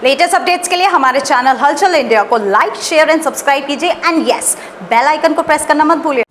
Latest updates के लिए हमारे चैनल हलचल इंडिया को लाइक, शेयर एंड सब्सक्राइब कीजिए एंड यस, बेल आइकन को प्रेस करना मत भूलिए।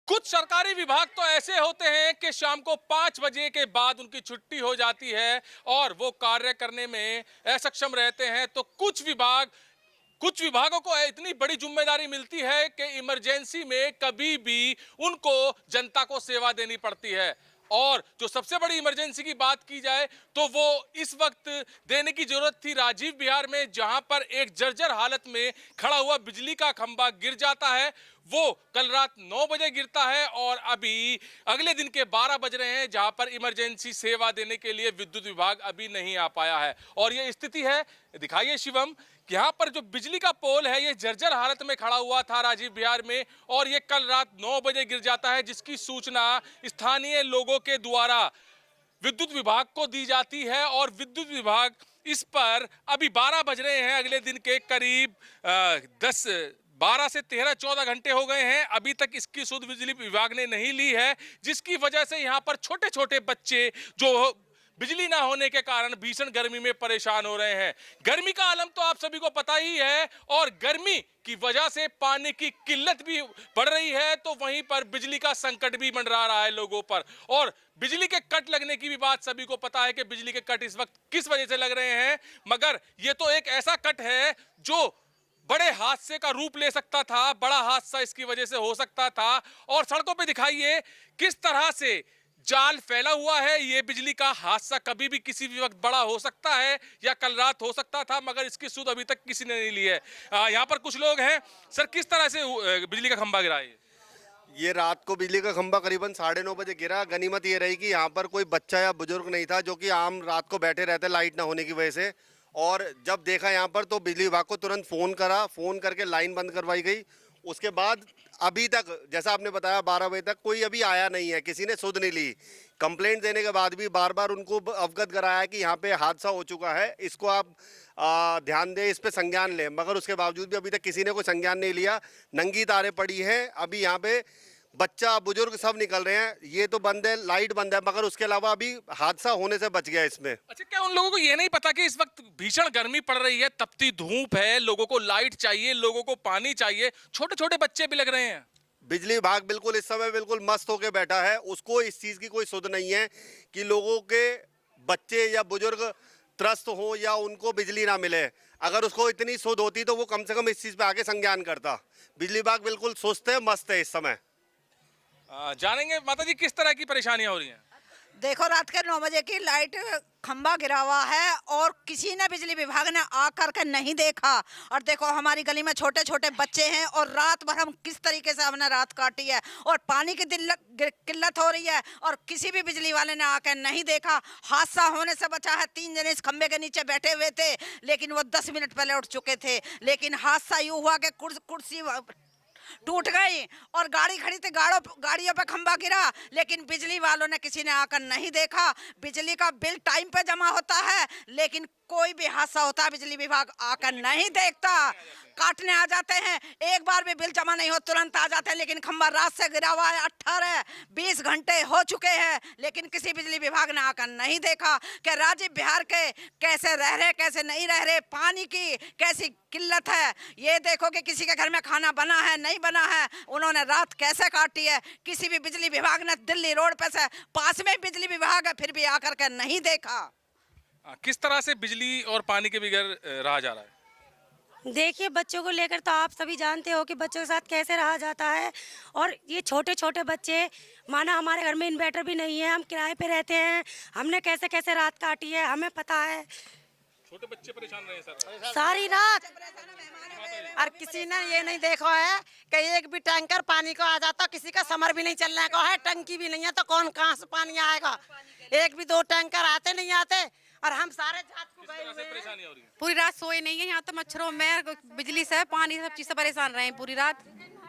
कुछ सरकारी विभाग तो ऐसे होते हैं कि शाम को 5 बजे के बाद उनकी छुट्टी हो जाती है और वो कार्य करने में असक्षम रहते हैं। तो कुछ विभागों को इतनी बड़ी जिम्मेदारी मिलती है कि इमरजेंसी में कभी भी उनको जनता को सेवा देनी पड़ती है। और जो सबसे बड़ी इमरजेंसी की बात की जाए तो वो इस वक्त देने की जरूरत थी राजीव बिहार में, जहां पर एक जर्जर हालत में खड़ा हुआ बिजली का खंभा गिर जाता है। वो कल रात 9 बजे गिरता है और अभी अगले दिन के 12 बज रहे हैं, जहां पर इमरजेंसी सेवा देने के लिए विद्युत विभाग अभी नहीं आ पाया है। और ये स्थिति है, दिखाइए शिवम, यहाँ पर जो बिजली का पोल है ये जर्जर हालत में खड़ा हुआ था राजीव बिहार में और ये कल रात 9 बजे गिर जाता है, जिसकी सूचना स्थानीय लोगों के द्वारा विद्युत विभाग को दी जाती है। और विद्युत विभाग इस पर अभी 12 बज रहे हैं, अगले दिन के करीब 12 से 13-14 घंटे हो गए हैं, अभी तक इसकी सुध बिजली विभाग ने नहीं ली है, जिसकी वजह से यहाँ पर छोटे छोटे बच्चे जो बिजली ना होने के कारण भीषण गर्मी में परेशान हो रहे हैं। गर्मी का आलम तो आप सभी को पता ही है और गर्मी की वजह से पानी की किल्लत भी बढ़ रही है, तो वहीं पर बिजली का संकट भी मंडरा रहा है लोगों पर। और बिजली के कट लगने की भी बात सभी को पता है कि बिजली के कट इस वक्त किस वजह से लग रहे हैं, मगर ये तो एक ऐसा कट है जो बड़े हादसे का रूप ले सकता था, बड़ा हादसा इसकी वजह से हो सकता था। और सड़कों पे दिखाइए किस तरह से जाल फैला हुआ है। ये बिजली का हादसा कभी भी किसी भी वक्त बड़ा हो सकता है या कल रात हो सकता था, मगर इसकी सुध अभी तक किसी ने नहीं ली है। यहाँ पर कुछ लोग हैं। सर, किस तरह से बिजली का खंभा गिरा है? ये रात को बिजली का खंभा करीबन 9:30 बजे गिरा। गनीमत ये रही कि यहाँ पर कोई बच्चा या बुजुर्ग नहीं था, जो कि आम रात को बैठे रहते लाइट ना होने की वजह से। और जब देखा यहाँ पर तो बिजली विभाग को तुरंत फ़ोन करा, फ़ोन करके लाइन बंद करवाई गई। उसके बाद अभी तक, जैसा आपने बताया, 12 बजे तक कोई अभी आया नहीं है, किसी ने सुध नहीं ली। कंप्लेंट देने के बाद भी बार बार उनको अवगत कराया कि यहाँ पे हादसा हो चुका है, इसको आप ध्यान दें, इस पे संज्ञान लें, मगर उसके बावजूद भी अभी तक किसी ने कोई संज्ञान नहीं लिया। नंगी तारें पड़ी हैं अभी यहाँ पे, बच्चा बुजुर्ग सब निकल रहे हैं। ये तो बंद है, लाइट बंद है, मगर उसके अलावा अभी हादसा होने से बच गया इसमें। अच्छा, क्या उन लोगों को ये नहीं पता कि इस वक्त भीषण गर्मी पड़ रही है, तपती धूप है, लोगों को लाइट चाहिए, लोगों को पानी चाहिए, छोटे छोटे बच्चे भी लग रहे हैं? बिजली विभाग बिल्कुल इस समय बिल्कुल मस्त होके बैठा है, उसको इस चीज़ की कोई सुध नहीं है कि लोगों के बच्चे या बुजुर्ग त्रस्त हो या उनको बिजली ना मिले। अगर उसको इतनी सुध होती तो वो कम से कम इस चीज़ पे आके संज्ञान करता। बिजली विभाग बिल्कुल सुस्त है, मस्त है इस समय। जानेंगे माता जी किस तरह की परेशानियां हो रही हैं? देखो, रात के 9 बजे की लाइट खंभा गिरा हुआ है और किसी ने बिजली विभाग ने आ करके नहीं देखा। और देखो, हमारी गली में छोटे छोटे बच्चे हैं और रात भर हम किस तरीके से हमने रात काटी है और पानी की किल्लत हो रही है और किसी भी बिजली वाले ने आकर नहीं देखा। हादसा होने से बचा है। 3 जने इस खंभे के नीचे बैठे हुए थे, लेकिन वो 10 मिनट पहले उठ चुके थे। लेकिन हादसा यूँ हुआ कि कुर्सी टूट गई और गाड़ी खड़ी थी, गाड़ियों पे खंभा गिरा, लेकिन बिजली वालों ने किसी ने आकर नहीं देखा। बिजली का बिल टाइम पे जमा होता है, लेकिन कोई भी हादसा होता है बिजली विभाग आकर नहीं देखता, काटने आ जाते हैं। एक बार भी बिल जमा नहीं हो तुरंत आ जाते हैं, लेकिन खंभा रात से गिरा हुआ है, 18-20 घंटे हो चुके हैं, लेकिन किसी बिजली विभाग ने आकर नहीं देखा कि राजीव बिहार के कैसे रह रहे कैसे नहीं रह रहे, पानी की कैसी किल्लत है। ये देखो कि किसी के घर में खाना बना है नहीं बना है, उन्होंने रात कैसे काटी है। किसी भी बिजली विभाग ने, दिल्ली रोड पे से पास में बिजली विभाग है, फिर भी आकर के नहीं देखा। किस तरह से बिजली और पानी के बगैर रहा जा रहा है? देखिए, बच्चों को लेकर तो आप सभी जानते हो कि बच्चों के साथ कैसे रहा जाता है। और ये छोटे छोटे बच्चे, माना हमारे घर में इन्वर्टर भी नहीं है, हम किराए पे रहते हैं, हमने कैसे कैसे रात काटी है हमें पता है। छोटे बच्चे परेशान रहे हैं सर सारी रात। और किसी ने ये नहीं देखा है कि एक भी टैंकर पानी को आ जाता, किसी का समर भी नहीं चलने को है, टंकी भी नहीं है, तो कौन कहाँ से पानी आएगा। एक भी 2 टैंकर आते नहीं आते और हम सारे जात को गए हुए हैं। पूरी रात सोए नहीं है, यहाँ तो मच्छरों में, बिजली से, पानी, सब चीज से परेशान रहे हैं पूरी रात।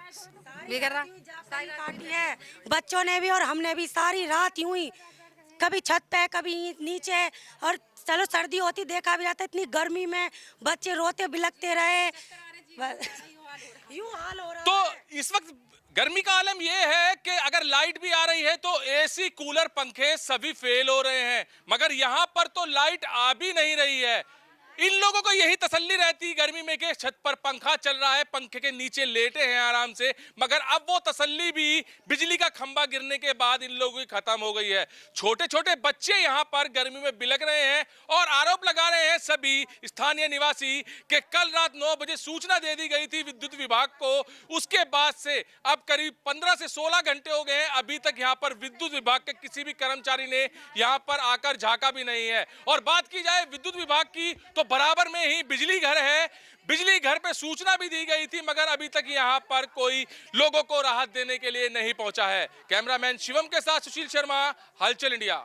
बिगड़ रहा सारी काटी है बच्चों ने भी और हमने भी सारी रात यूं ही कभी छत पे कभी नीचे। और चलो सर्दी होती देखा भी जाता, इतनी गर्मी में बच्चे रोते बिलखते रहे, यूं हाल हो रहा तो है। इस वक्त गर्मी का आलम यह है कि अगर लाइट भी आ रही है तो एसी कूलर पंखे सभी फेल हो रहे हैं, मगर यहां पर तो लाइट आ भी नहीं रही है। इन लोगों को यही तसल्ली रहती गर्मी में कि छत पर पंखा चल रहा है, पंखे के नीचे लेटे हैं आराम से, मगर अब वो तसल्ली भी बिजली का खंभा गिरने के बाद इन लोगों की खत्म हो गई है। छोटे छोटे बच्चे यहाँ पर गर्मी में बिलख रहे हैं और आरोप लगा रहे हैं सभी स्थानीय निवासी कि कल रात 9 बजे सूचना दे दी गई थी विद्युत विभाग को, उसके बाद से अब करीब 15 से 16 घंटे हो गए हैं, अभी तक यहाँ पर विद्युत विभाग के किसी भी कर्मचारी ने यहाँ पर आकर झांका भी नहीं है। और बात की जाए विद्युत विभाग की तो बराबर में ही बिजली घर है, बिजली घर पे सूचना भी दी गई थी, मगर अभी तक यहाँ पर कोई लोगों को राहत देने के लिए नहीं पहुंचा है। कैमरामैन शिवम के साथ सुशील शर्मा, हलचल इंडिया।